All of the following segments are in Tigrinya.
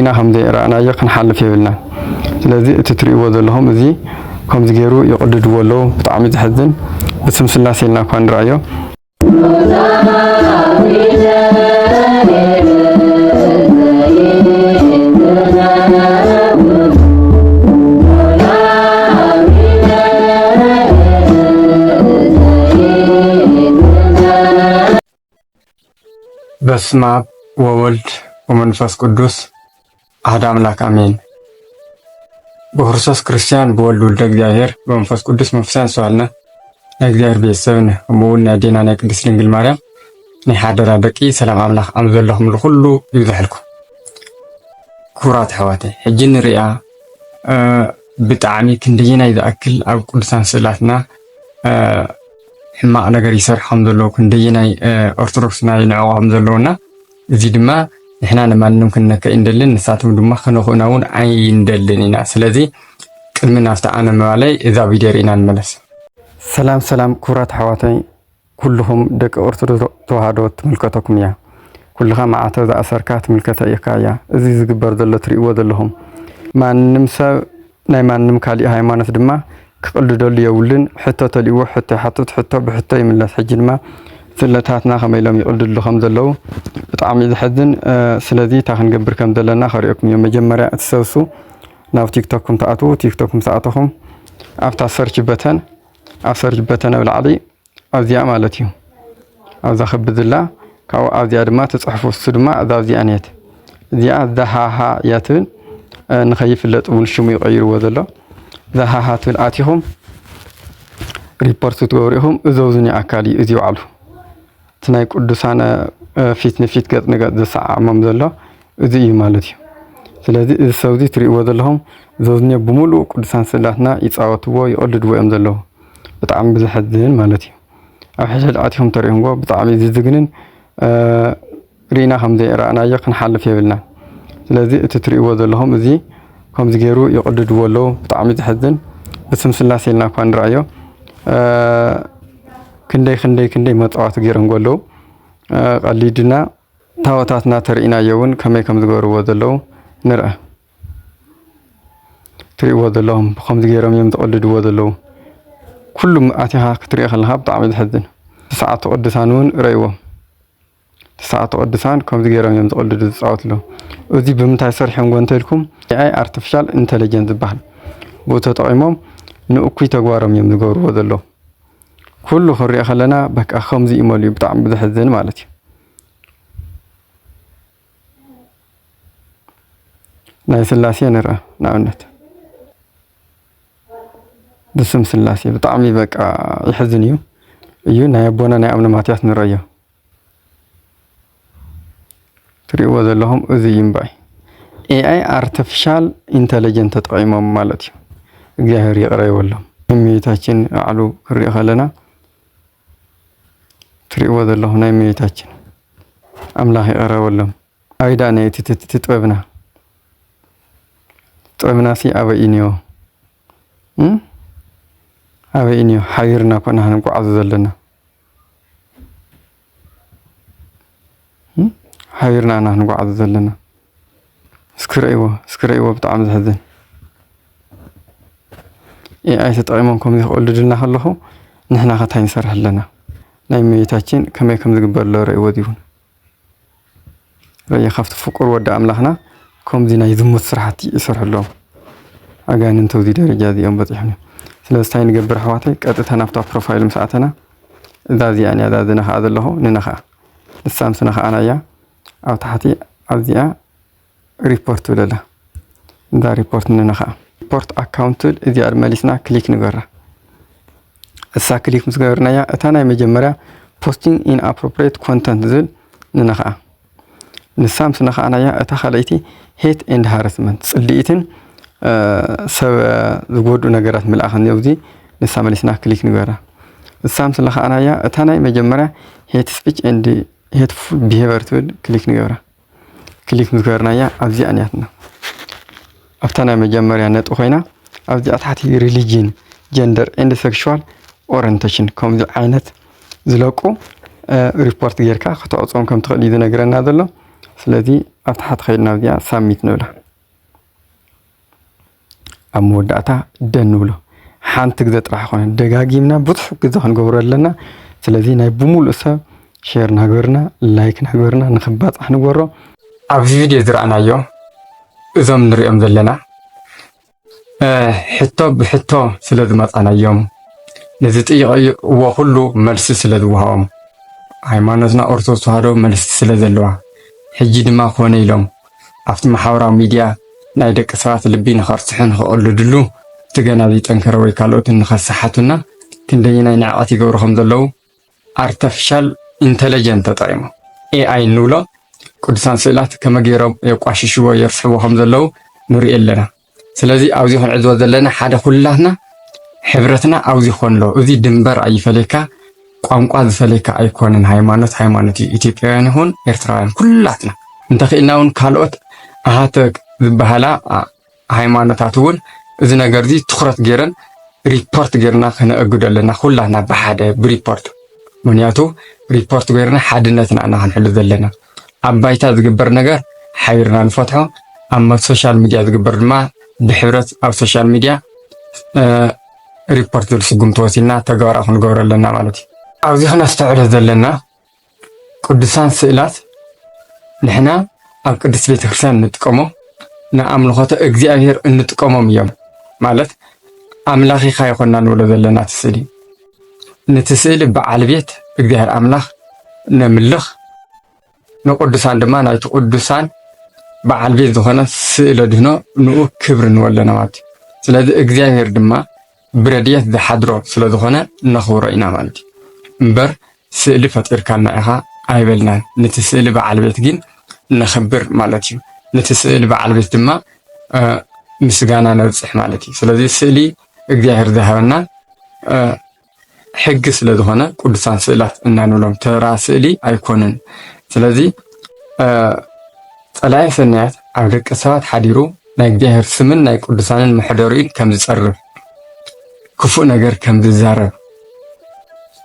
رينا خمزي رأنا يقن حل في بلنا ስለዚህ እትትሪ ወዘለሁም እዚ ከምዚ ገይሩ ይقدድዎ ለው በጣም ይዘሐዝን በስም ስላሴና እንኳን ራዮ በስመ አብ ወወልድ ወመንፈስ ቅዱስ አሐዱ አምላክ አሜን። በክርስቶስ ክርስቲያን በወልድ ወልደ እግዚአብሔር በመንፈስ ቅዱስ መንፈሳን ሰዋልና እግዚአብሔር ቤተሰብን ወሙን ናዴና ናይ ቅድስት ድንግል ማርያም ናይ ሓደራ ደቂ ሰላም አምላክ አም ዘለኹም ለኩሉ ይብዛሕልኩም። ኩራት ሕዋተይ ሕጂ ንሪኣ ብጣዕሚ ክንደየና ይዝኣክል ኣብ ቅዱሳን ስእላትና ሕማቅ ነገር ይሰርሖም ዘለዉ ክንደየናይ ኦርቶዶክስ ናይ ንዕቆም ዘለውና እዚ ድማ ንሕና ንማንም ክንነክእ እንደልን ንሳቶም ድማ ክነኽኡና እውን ኣይንደልን ኢና። ስለዚ ቅድሚ ናብቲ ኣነ መባለይ እዛ ቪድዮ ርኢና ንመለስ። ሰላም ሰላም ክቡራት ኣሕዋተይ ኩልኹም ደቂ ኦርቶዶክስ ተዋህዶ ትምልከተኩም እያ። ኩልኻ ማዕተብ ዝኣሰርካ ትምልከተ ኢኻ እያ። እዚ ዝግበር ዘሎ ትሪእዎ ዘለኹም ማንም ሰብ ናይ ማንም ካሊእ ሃይማኖት ድማ ክቅልደሉ የብልን። ሕቶ ተልእዎ ሕቶ ይሓትት ሕቶ ብሕቶ ይምለስ። ሕጂ ድማ ስለታትና ከመይሎም ይቅልድሉ ከም ዘለዉ ብጣዕሚ ዝሕዝን። ስለዚ እታ ክንገብር ከም ዘለና ከሪአኩም እዮም። መጀመርያ እትሰብሱ ናብ ቲክቶክኩም ተኣትዉ። ቲክቶክኩም ተኣትኹም ኣብታ ሰርች በተን ኣብ ሰርች በተን ኣብ ላዕሊ ኣብዚኣ ማለት እዩ ኣብዛ ክብዝላ ካብኡ ኣብዚኣ ድማ ትፅሕፉ። እሱ ድማ እዚኣ ኔት እዚኣ ዘሃሃ እያ ትብል ንኸይፍለጥ እውን ሽሙ ይቀይርዎ ዘሎ ዘሃሃ ትብል ኣቲኹም ሪፖርት ትገብሩ ኢኹም እዘውዝኒ ኣካል እዩ እዚ ባዕሉ ናይ ቅዱሳን ፊት ንፊት ገጽ ንገጽ ዘሰዓሞም ዘሎ እዚ እዩ ማለት እዩ። ስለዚ እዚ ሰብዚ ትሪእዎ ዘለኹም ዘውዝኒ ብሙሉእ ቅዱሳን ስእላትና ይፃወትዎ ይቅልድዎ እዮም ዘለዉ ብጣዕሚ ብዝሕዝን ማለት እዩ። ኣብ ሕድሕድ ኣቲኹም ተሪእኹምዎ ብጣዕሚ ዝዝግንን ሪና ከምዘይ ረኣናዮ ክንሓልፍ የብልናን። ስለዚ እቲ ትሪእዎ ዘለኹም እዚ ከምዚ ገይሩ ይቅልድዎ ኣለዉ ብጣዕሚ ዝሕዝን ብስም ስላሴ ኢልና እኳ ንረኣዮ ክንደይ መፅዋዕቲ ገይሮም ዘለዉ ቀሊድና ታወታትና ተሪእናዮ እውን ከመይ ከም ዝገበርዎ ዘለዉ ንርአ። ትሪእዎ ዘለኹም ብከምዚ ገይሮም እዮም ዝቅልድዎ ዘለዉ ኩሉም ኣቲኻ ክትሪኦ ከለካ ብጣዕሚ ዝሕዝን። ተስዓቱ ቅዱሳን እውን ረእይዎም ተስዓቱ ቅዱሳን ከምዚ ገይሮም እዮም ዝቅልዱ ዝፃወቱ ኣለዉ። እዚ ብምንታይ ሰሪሖም እንተኢልኩም AI ኣርቲፊሻል ኢንተለጀንስ ዝበሃል ብኡ ተጠቂሞም ንእኩይ ተግባሮም እዮም ዝገብርዎ ዘለዉ ኩሉ ክንሪኦ ከለና በቃ ከምዚ ይመልዩ ብጣዕሚ ብዝሕዝን ማለት እዩ። ናይ ስላሴ ንርአ ንኣብነት ብስም ስላሴ ብጣዕሚ በቃ ይሕዝን እዩ እዩ ናይ ኣቦና ናይ ኣቡነ ማትያስ ንረአዮ ትሪእዎ ዘለኹም እዚ እዩ እምበኣይ AI ኣርቲፊሻል ኢንተለጀንስ ተጠቂሞም ማለት እዩ። እግዚአብሔር ይቅረየሎም። እመቤታችን ባዕሉ ክንሪኦ ከለና ትሪእዎ ዘለኹም ናይ እመቤታችን ኣምላኽ ይቀረበሎም። ኣይዳ ናይ ጥበብና ጥበብናሲ ኣበይ እኒኦ ኣበይ እኒኦ ሓቢርና ኮና ክንጓዓዝ ዘለና ሓቢርና ኢና ክንጓዓዝ ዘለና እስክረእይዎ ብጣዕሚ ዝሕዝን። AI ተጠቂሞም ከምዚ ክቅልድልና ከለኹ ንሕና ከታይ ንሰርሕ ኣለና? ናይ እመቤታችን ከመይ ከም ዝግበር ዘሎ ረእይዎ እውን ረእየ ካብቲ ፍቁር ወዲ ኣምላኽና ከምዚ ናይ ዝሙት ስራሕቲ ይሰርሑ ኣለዉ ኣጋንንቲ ኣብዚ ደረጃ እዚኦም በፂሖም እዮም። ስለዚ እንታይ ንገብር ኣሕዋተይ ቀጥታ ናብታ ፕሮፋይል ምስ ኣተና እዛ እዚኣ እያ እዛ ዝነኽኣ ዘለኹ ንነኽኣ ንሳ ምስ ነኽኣና እያ ኣብ ታሕቲ ኣብዚኣ ሪፖርት ትብለላ እዛ ሪፖርት ንነኽኣ ሪፖርት ኣካውንት ትብል እዚኣ መሊስና ክሊክ ንገራ እሳ ክሊክ ምስ ገበርናያ እታ ናይ መጀመርያ ፖስቲንግ ኢን ኣፕሮፕሪየት ኮንተንት ዝብል ንነኽኣ ንሳ ምስ ነኽኣናያ እታ ካልአይቲ ሄት ኤንድ ሃረስመንት ፅልኢትን ሰብ ዝጎድኡ ነገራት ምልኣኽ እኒኦ እዚ ንሳ መሊስና ክሊክ ንገራ እሳ ምስ ነኽኣናያ እታ ናይ መጀመርያ ሄት ስፒች ኤንድ ሄትፉል ቢሄቨር ትብል ክሊክ ንገራ ክሊክ ምስ ገበርናያ ኣብዚኣ ንያትና ኣብታ ናይ መጀመርያ ነጥ ኮይና ኣብዚኣ ታሕቲ ሪሊጅን ጀንደር ኤንድ ሴክሹዋል ኦሪንቴሽን ከምዚ ዓይነት ዝለቁ ሪፖርት ጌርካ ከተዕፅኦም ከም ትኽእል እዩ ዝነግረና ዘሎ። ስለዚ أفتحت خيرنا وديا ساميت نولا أموداتا دنولا حانت كذا راح يكون دقاقيمنا بطح كذا هنقول لنا سلذي ناي بمول أسا شير نقولنا لايك نقولنا نخبط إحنا نقوله أبي فيديو زرعنا يوم إذا من رأيهم ذلنا حتى بحتى سلذ ما أنا يوم نزت إيه وكله ملس سلذ وهم ሃይማኖትና ኦርቶዶክስ ተዋህዶ መልስ ስለዘለዋ ሕጂ ድማ ኮነ ኢሎም ኣብቲ ማሕበራዊ ሚድያ ናይ ደቂ ሰባት ልቢ ንኸርስሕን ክቕሉ ድሉ ትገናዚ ጠንከረ ወይ ካልኦትን ንኸሰሓቱና ክንደይናይ ንዕቐት ይገብሩ ከም ዘለዉ ኣርተፊሻል ኢንተለጀንት ተጠቂሙ ኤአይ ንብሎ ቅዱሳን ስእላት ከመ ገይሮም የቋሽሽዎ የርስሕዎ ከም ዘለዉ ንሪኢ ኣለና። ስለዚ ኣብዚ ክንዕዝቦ ዘለና ሓደ ኩላትና ሕብረትና ኣብዚ ኮን ኣሎ። እዚ ድንበር ኣይፈለካ ቋንቋ ዝፈለካ ኣይኮነን። ሃይማኖት ሃይማኖት ኢትዮጵያውያን ይኹን ኤርትራውያን ኩላትና እንተኽእልና እውን ካልኦት ኣሃተ ዝበሃላ ሃይማኖታት እውን እዚ ነገር እዚ ትኩረት ገይረን ሪፖርት ገይርና ክነእግዶ ኣለና ኩላትና ብሓደ ብሪፖርት። ምክንያቱ ሪፖርት ገይርና ሓድነትና ኢና ክንሕሉ ዘለና። ኣብ ባይታ ዝግበር ነገር ሓቢርና ንፈትሖ፣ ኣብ ሶሻል ሚድያ ዝግበር ድማ ብሕብረት ኣብ ሶሻል ሚድያ ሪፖርት ዝብል ስጉም ተወሲልና ተግባራዊ ክንገብሮ ኣለና ማለት እዩ። ኣብዚ ክነስተውዕሎ ዘለና ቅዱሳን ስእላት ንሕና ኣብ ቅድስት ቤተክርስትያን እንጥቀሞ ንኣምልኾተ እግዚኣብሔር እንጥቀሞም እዮም ማለት ኣምላኺኻ ይኮንና ንብሎ ዘለና ትስእሊ ነቲ ስእሊ በዓል ቤት እግዚኣብሔር ኣምላኽ ነምልኽ ንቅዱሳን ድማ ናይቲ ቅዱሳን በዓል ቤት ዝኾነ ስእለ ድህኖ ንኡ ክብሪ ንወለና ማለት እዩ። ስለዚ እግዚኣብሔር ድማ ብረድኤት ዝሓድሮ ስለ ዝኾነ ነኽብሮ ኢና ማለት እዩ እምበር ስእሊ ፈጢርካልና ኢኻ ኣይበልናን። ነቲ ስእሊ በዓል ቤት ግን ነኽብር ማለት እዩ። ነቲ ስእሊ በዓል ቤት ድማ ምስጋና ነብፅሕ ማለት እዩ። ስለዚ ስእሊ እግዚኣብሔር ዝሃበና ሕጊ ስለ ዝኾነ ቅዱሳን ስእላት እናንብሎም ተራ ስእሊ ኣይኮነን። ስለዚ ጸላኢ ሰናያት ኣብ ደቂ ሰባት ሓዲሩ ናይ እግዚኣብሔር ስምን ናይ ቅዱሳንን መሕደሪኡን ከም ዝጸርብ ክፉእ ነገር ከም ዝዛረብ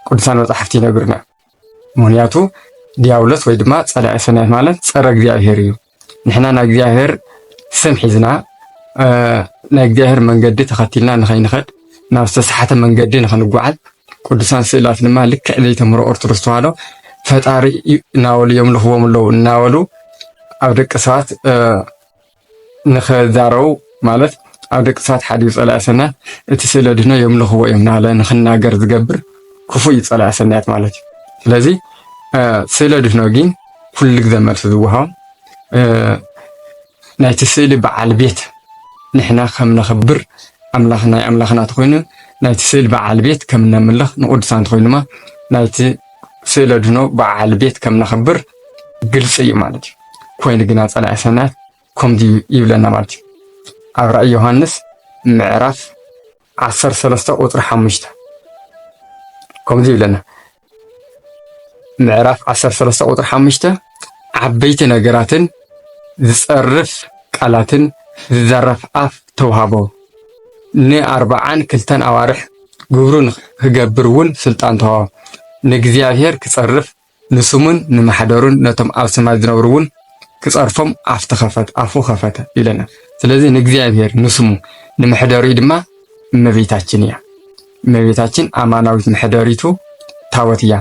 ቅዱሳን መጻሕፍቲ ይነግሩና። ምክንያቱ ዲያብሎስ ወይ ድማ ጸላኢ ሰናያት ማለት ጸረ እግዚኣብሔር እዩ። ንሕና ናይ እግዚኣብሔር ስም ሒዝና ናይ እግዚኣብሔር መንገዲ ተኸቲልና ንኸይንኸድ ናብ ዝተሰሓተ መንገዲ ንኽንጓዓዝ ቅዱሳን ስእላት ድማ ልክዕ ዘይተምህሮ ኦርቶዶክስ ተዋህዶ ፈጣሪ እናበሉ የምልኽዎም ኣለዉ እናበሉ ኣብ ደቂ ሰባት ንኽዛረቡ ማለት ኣብ ደቂ ሰባት ሓዲሩ ጸላኢ ሰናያት እቲ ስእለ ድህኖ የምልኽዎ እዮም እናበለ ንኽናገር ዝገብር ክፉእ እዩ ጸላኢ ሰናያት ማለት እዩ። ስለዚ ስእለ ድህኖ ግን ኩሉ ግዜ መልሲ ዝወሃብ ናይቲ ስእሊ በዓል ቤት ንሕና ከም ነኽብር ኣምላኽ ናይ ኣምላኽና ተኮይኑ ናይቲ ስእሊ በዓል ቤት ከም ነምልኽ ንቅዱሳን ተኮይኑ ድማ ናይቲ ስእለ ድህኖ በዓል ቤት ከም ነኽብር ግልፂ እዩ ማለት እዩ። ኮይኑ ግና ጸላኢ ሰናያት ከምዚ ይብለና ማለት እዩ። ኣብ ራእይ ዮሃንስ ምዕራፍ 13 ቁጥሪ 5 ከምዚ ይብለና። ምዕራፍ 13 ቁጥሪ 5 ዓበይቲ ነገራትን ዝጸርፍ ቃላትን ዝዛረፍ ኣፍ ተዋሃቦ ን42 ኣዋርሕ ግብሩ ክገብር እውን ስልጣን ተዋሃቦ ንእግዚኣብሔር ክጸርፍ ንስሙን ንማሕደሩን ነቶም ኣብ ሰማይ ዝነብሩ እውን ክጸርፎም ኣፉ ኸፈተ ይለና። ስለዚ ንእግዚኣብሔር ንስሙ ንመሕደሪኡ ድማ እመቤታችን እያ። እመቤታችን ኣማናዊት መሕደሪቱ ታወት እያ።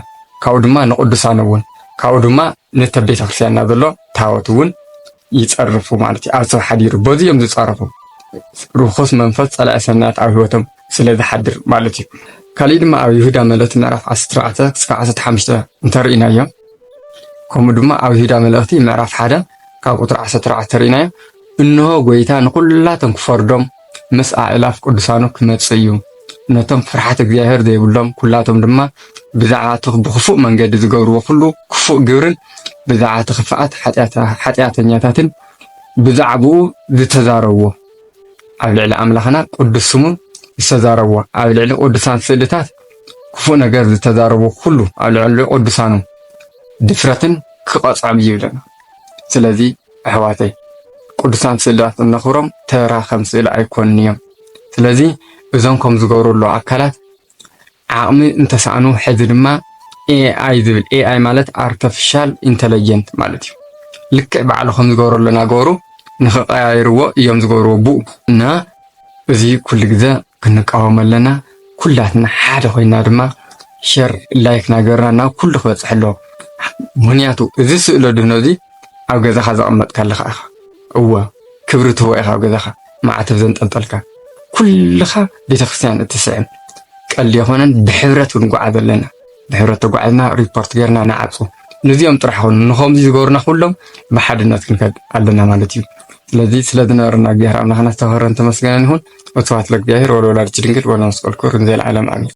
ካብኡ ድማ ንቅዱሳን እውን ካብኡ ድማ ነተ ቤተ ክርስቲያንና ዘሎ ታወት እውን ይጸርፉ ማለት እዩ። ኣብ ሰብ ሓዲሩ በዚኦም ዝጸረፉ ርኩስ መንፈስ ጸላኢ ሰናያት ኣብ ህይወቶም ስለ ዝሓድር ማለት እዩ። ካሊእ ድማ ኣብ ይሁዳ መልእኽቲ ምዕራፍ 14-15 እንተርኢናዮ ከምኡ ድማ ኣብ ይሁዳ መልእኽቲ ምዕራፍ 1 ካብ ቁጥሪ 14 ርኢናዮ እንሆ ጎይታ ንኩላቶም ክፈርዶም ምስ ኣእላፍ ቅዱሳኑ ክመጽእ እዩ ነቶም ፍርሓት እግዚኣብሔር ዘይብሎም ኩላቶም ድማ ብዛዕባ እቲ ብክፉእ መንገዲ ዝገብርዎ ኩሉ ክፉእ ግብርን ብዛዕባ እቲ ክፍኣት ሓጢኣተኛታትን ብዛዕባኡ ዝተዛረብዎ ኣብ ልዕሊ ኣምላኽና ቅዱስ ስሙ ዝተዛረብዎ ኣብ ልዕሊ ቅዱሳን ስእልታት ክፉእ ነገር ዝተዛረብዎ ኩሉ ኣብ ልዕሊ ቅዱሳኑ ድፍረትን ክቐጽዖም ይብለና። ስለዚ ኣሕዋተይ ቅዱሳን ስእላት እነኽብሮም ተራ ከም ስእሊ ኣይኮኑን እዮም። ስለዚ እዞም ከም ዝገብሩ ኣለዉ ኣካላት ዓቕሚ እንተሰኣኑ ሕዚ ድማ ኤአይ ዝብል ኤአይ ማለት ኣርቲፊሻል ኢንተለጀንት ማለት እዩ። ልክዕ ባዕልኹም ዝገብረሉና ገበሩ ንኽቀያይርዎ እዮም ዝገብርዎ ብኡ እና እዚ ኩሉ ግዜ ክንቃወም ኣለና። ኩላትና ሓደ ኮይና ድማ ሸር ላይክ ናገርና ናብ ኩሉ ክበፅሕ ኣለዎ። ምክንያቱ እዚ ስእሎ ድህኖ እዚ ኣብ ገዛኻ ዘቐመጥካ ኣለኻ ኢኻ እወ ክብሪ ትህቦ ኢኻ ኣብ ገዛኻ ማዕተብ ዘንጠልጠልካ ኩልኻ ቤተክርስትያን እትስዕም ቀሊ የኾነን ብሕብረት ክንጓዓዝ ኣለና። ብሕብረት ተጓዓዝና ሪፖርት ጌርና ንዓፁ ነዚኦም ጥራሕ ኾኑ ንኸምዚ ዝገበሩና ኩሎም ብሓድነት ክንከድ ኣለና ማለት እዩ። ስለዚ ስለዝነበረና እግዚኣብሔር ኣምላኽና ዝተኸበረን ተመስገነን ይሁን። ወስብሐት ለእግዚአብሔር ወለወላዲቱ ድንግል ወለመስቀሉ ክቡር እንዘለዓለም ኣሜን።